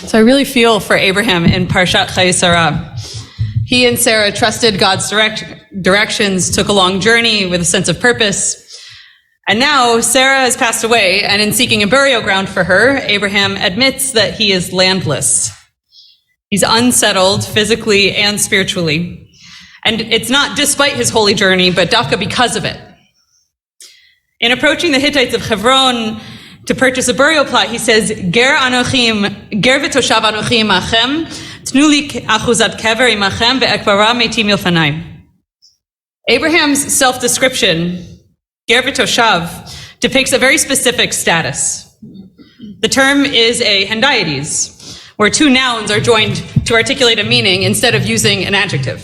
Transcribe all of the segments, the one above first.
So I really feel for Abraham in Parshat Chayva. He and Sarah trusted God's directions, took a long journey with a sense of purpose. And now Sarah has passed away, and in seeking a burial ground for her, Abraham admits that he is landless. He's unsettled physically and spiritually. And it's not despite his holy journey, but dafka because of it. In approaching the Hittites of Hebron to purchase a burial plot, he says, Ger v'toshav anochi imachem, tnu li achuzat kever imachem ve'ekvara metim milfanai. Abraham's self-description, Ger v'toshav, depicts a very specific status. The term is a hendiades, where two nouns are joined to articulate a meaning instead of using an adjective.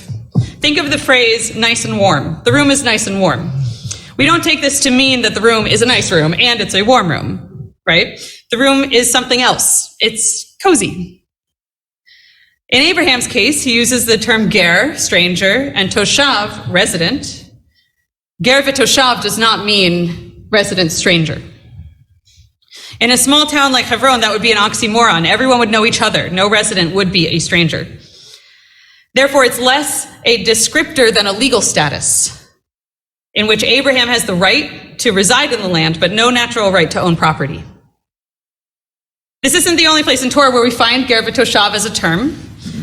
Think of the phrase nice and warm. The room is nice and warm. We don't take this to mean that the room is a nice room and it's a warm room, right? The room is something else. It's cozy. In Abraham's case, he uses the term ger, stranger, and toshav, resident. Ger v'toshav does not mean resident stranger. In a small town like Hebron, that would be an oxymoron. Everyone would know each other. No resident would be a stranger. Therefore, it's less a descriptor than a legal status, in which Abraham has the right to reside in the land, but no natural right to own property. This isn't the only place in Torah where we find ger v'toshav as a term.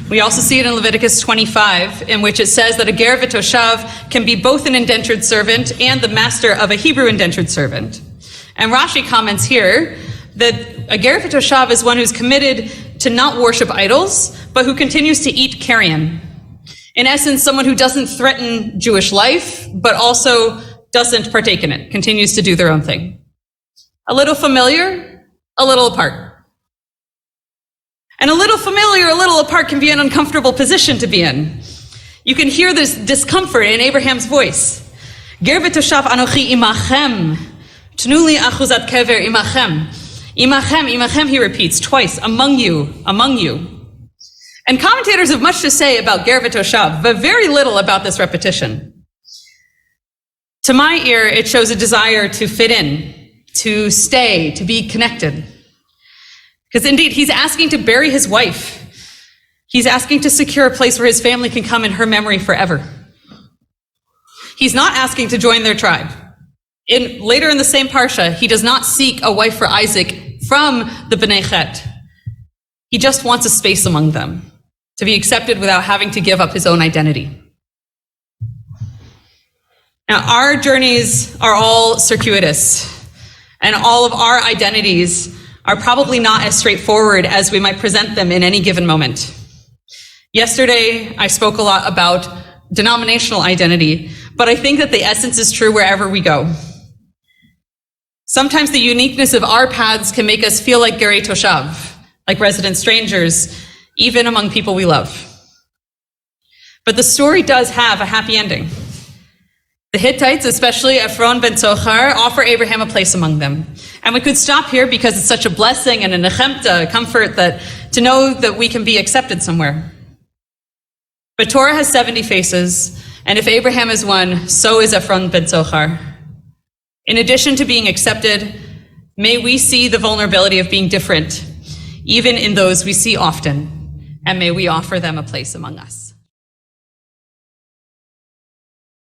We also see it in Leviticus 25, in which it says that a ger v'toshav can be both an indentured servant and the master of a Hebrew indentured servant. And Rashi comments here that a ger v'toshav is one who's committed to not worship idols, but who continues to eat carrion. In essence, someone who doesn't threaten Jewish life, but also doesn't partake in it, continues to do their own thing. A little familiar, a little apart. And a little familiar, a little apart can be an uncomfortable position to be in. You can hear this discomfort in Abraham's voice. Ger v'toshav anochi imachem, tnu li achuzat kever imachem. Imachem, imachem, he repeats twice, among you, among you. And commentators have much to say about ger v'toshav, but very little about this repetition. To my ear, it shows a desire to fit in, to stay, to be connected. Because indeed, he's asking to bury his wife. He's asking to secure a place where his family can come in her memory forever. He's not asking to join their tribe. Later in the same parsha, he does not seek a wife for Isaac from the Bnei Chet. He just wants a space among them, to be accepted without having to give up his own identity. Now, our journeys are all circuitous, and all of our identities are probably not as straightforward as we might present them in any given moment. Yesterday, I spoke a lot about denominational identity, but I think that the essence is true wherever we go. Sometimes the uniqueness of our paths can make us feel like gerei toshav, like resident strangers, even among people we love. But the story does have a happy ending. The Hittites, especially Ephron ben Tzochar, offer Abraham a place among them. And we could stop here because it's such a blessing and a nechemta, a comfort that to know that we can be accepted somewhere. But Torah has 70 faces, and if Abraham is one, so is Ephron ben Tzochar. In addition to being accepted, may we see the vulnerability of being different, even in those we see often, and may we offer them a place among us.